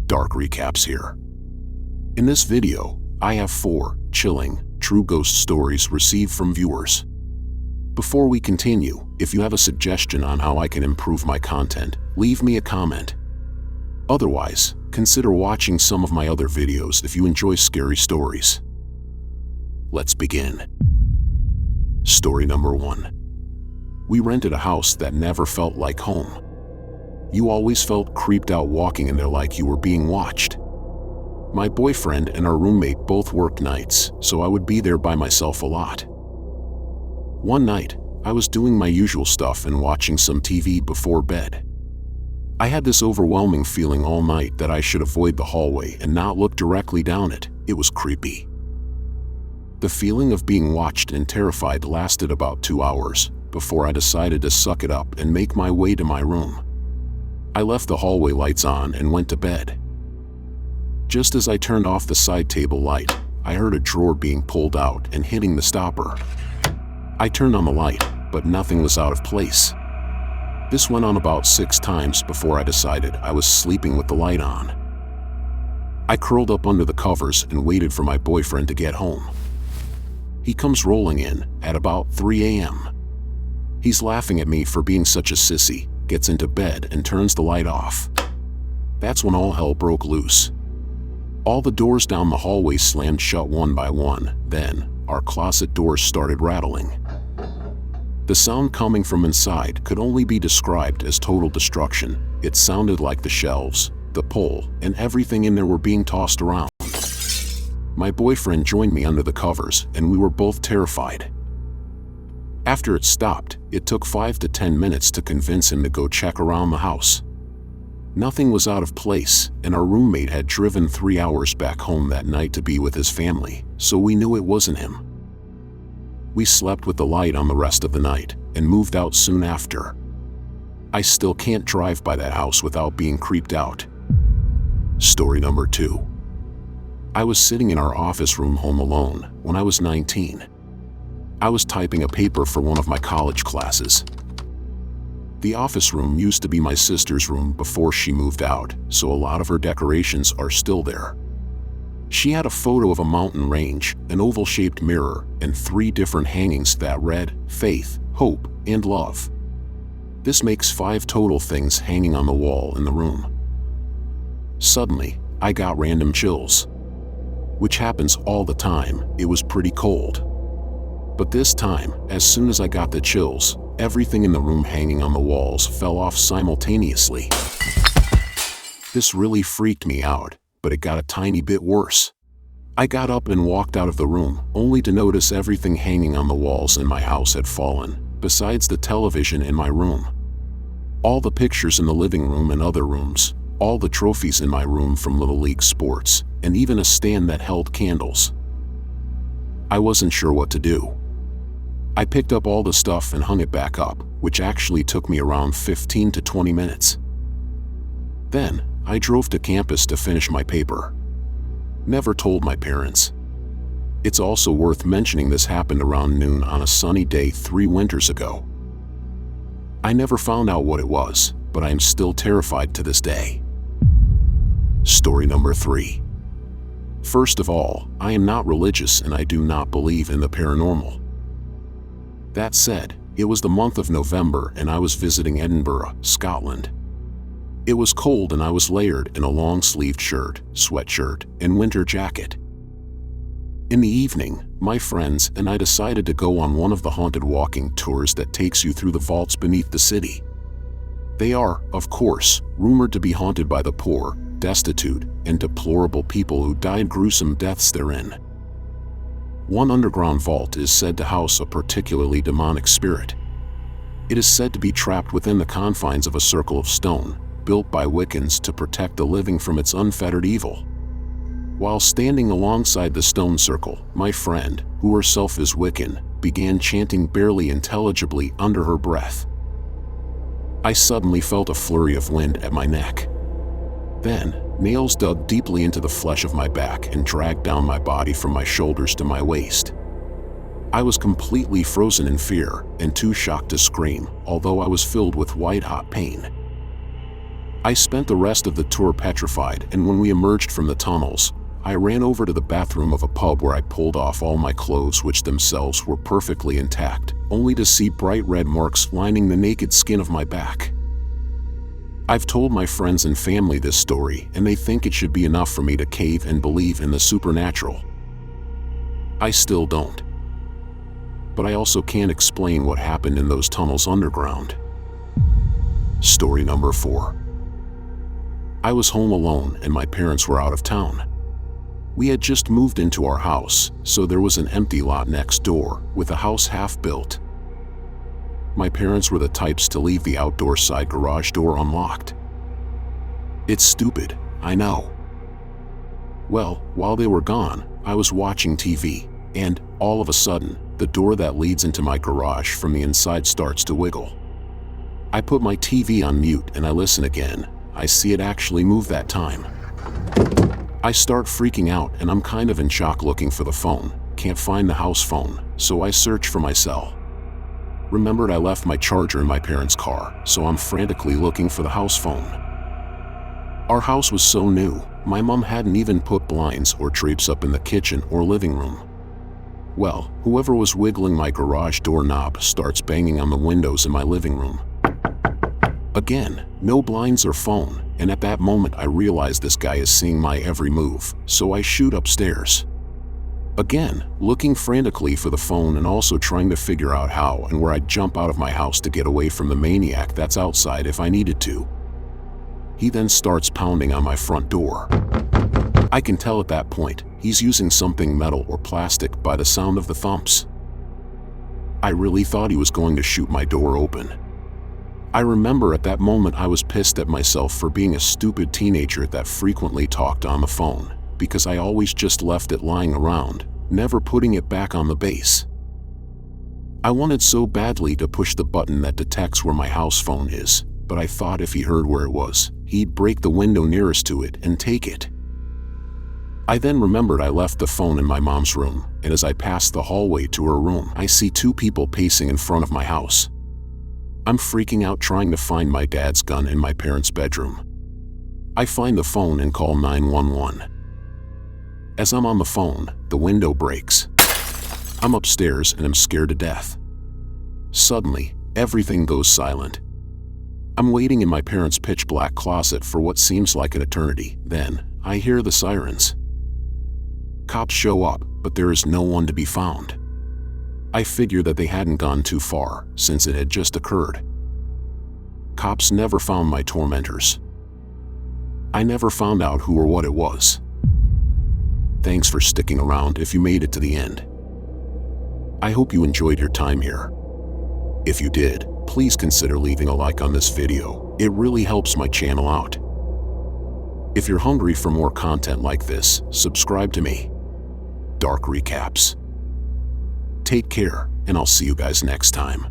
dark recaps here. In this video, I have 4 chilling, true ghost stories received from viewers. Before we continue, if you have a suggestion on how I can improve my content, leave me a comment. Otherwise, consider watching some of my other videos if you enjoy scary stories. Let's begin. Story number 1. We rented a house that never felt like home. You always felt creeped out walking in there like you were being watched. My boyfriend and our roommate both worked nights, so I would be there by myself a lot. One night, I was doing my usual stuff and watching some TV before bed. I had this overwhelming feeling all night that I should avoid the hallway and not look directly down it. It was creepy. The feeling of being watched and terrified lasted about 2 hours before I decided to suck it up and make my way to my room. I left the hallway lights on and went to bed. Just as I turned off the side table light, I heard a drawer being pulled out and hitting the stopper. I turned on the light, but nothing was out of place. This went on about 6 times before I decided I was sleeping with the light on. I curled up under the covers and waited for my boyfriend to get home. He comes rolling in at about 3 a.m. He's laughing at me for being such a sissy, gets into bed and turns the light off. That's when all hell broke loose. All the doors down the hallway slammed shut one by one, then our closet doors started rattling. The sound coming from inside could only be described as total destruction. It sounded like the shelves, the pole, and everything in there were being tossed around. My boyfriend joined me under the covers, and we were both terrified. After it stopped, it took 5 to 10 minutes to convince him to go check around the house. Nothing was out of place, and our roommate had driven 3 hours back home that night to be with his family, so we knew it wasn't him. We slept with the light on the rest of the night and moved out soon after. I still can't drive by that house without being creeped out. Story number 2. I was sitting in our office room home alone when I was 19. I was typing a paper for one of my college classes. The office room used to be my sister's room before she moved out, so a lot of her decorations are still there. She had a photo of a mountain range, an oval-shaped mirror, and 3 different hangings that read, faith, hope, and love. This makes 5 total things hanging on the wall in the room. Suddenly, I got random chills. Which happens all the time. It was pretty cold. But this time, as soon as I got the chills, everything in the room hanging on the walls fell off simultaneously. This really freaked me out, but it got a tiny bit worse. I got up and walked out of the room, only to notice everything hanging on the walls in my house had fallen, besides the television in my room. All the pictures in the living room and other rooms, all the trophies in my room from Little League sports, and even a stand that held candles. I wasn't sure what to do. I picked up all the stuff and hung it back up, which actually took me around 15 to 20 minutes. Then, I drove to campus to finish my paper. Never told my parents. It's also worth mentioning this happened around noon on a sunny day 3 winters ago. I never found out what it was, but I am still terrified to this day. Story number 3. First of all, I am not religious and I do not believe in the paranormal. That said, it was the month of November and I was visiting Edinburgh, Scotland. It was cold and I was layered in a long-sleeved shirt, sweatshirt, and winter jacket. In the evening, my friends and I decided to go on one of the haunted walking tours that takes you through the vaults beneath the city. They are, of course, rumored to be haunted by the poor, destitute, and deplorable people who died gruesome deaths therein. One underground vault is said to house a particularly demonic spirit. It is said to be trapped within the confines of a circle of stone, built by Wiccans to protect the living from its unfettered evil. While standing alongside the stone circle, my friend, who herself is Wiccan, began chanting barely intelligibly under her breath. I suddenly felt a flurry of wind at my neck. Then, nails dug deeply into the flesh of my back and dragged down my body from my shoulders to my waist. I was completely frozen in fear and too shocked to scream, although I was filled with white-hot pain. I spent the rest of the tour petrified, and when we emerged from the tunnels, I ran over to the bathroom of a pub where I pulled off all my clothes, which themselves were perfectly intact, only to see bright red marks lining the naked skin of my back. I've told my friends and family this story, and they think it should be enough for me to cave and believe in the supernatural. I still don't. But I also can't explain what happened in those tunnels underground. Story number 4. I was home alone and my parents were out of town. We had just moved into our house, so there was an empty lot next door, with the house half built. My parents were the types to leave the outdoor side garage door unlocked. It's stupid, I know. Well, while they were gone, I was watching TV, and, all of a sudden, the door that leads into my garage from the inside starts to wiggle. I put my TV on mute and I listen again. I see it actually move that time. I start freaking out and I'm kind of in shock looking for the phone. Can't find the house phone, so I search for my cell. Remembered I left my charger in my parents' car, so I'm frantically looking for the house phone. Our house was so new, my mom hadn't even put blinds or drapes up in the kitchen or living room. Well, whoever was wiggling my garage door knob starts banging on the windows in my living room. Again, no blinds or phone, and at that moment I realize this guy is seeing my every move, so I shoot upstairs. Again, looking frantically for the phone and also trying to figure out how and where I'd jump out of my house to get away from the maniac that's outside if I needed to. He then starts pounding on my front door. I can tell at that point, he's using something metal or plastic by the sound of the thumps. I really thought he was going to shoot my door open. I remember at that moment I was pissed at myself for being a stupid teenager that frequently talked on the phone, because I always just left it lying around, never putting it back on the base. I wanted so badly to push the button that detects where my house phone is, but I thought if he heard where it was, he'd break the window nearest to it and take it. I then remembered I left the phone in my mom's room, and as I passed the hallway to her room, I see 2 people pacing in front of my house. I'm freaking out trying to find my dad's gun in my parents' bedroom. I find the phone and call 911. As I'm on the phone, the window breaks. I'm upstairs and I'm scared to death. Suddenly, everything goes silent. I'm waiting in my parents' pitch-black closet for what seems like an eternity. Then, I hear the sirens. Cops show up, but there is no one to be found. I figure that they hadn't gone too far, since it had just occurred. Cops never found my tormentors. I never found out who or what it was. Thanks for sticking around if you made it to the end. I hope you enjoyed your time here. If you did, please consider leaving a like on this video. It really helps my channel out. If you're hungry for more content like this, subscribe to me. Dark Recaps. Take care, and I'll see you guys next time.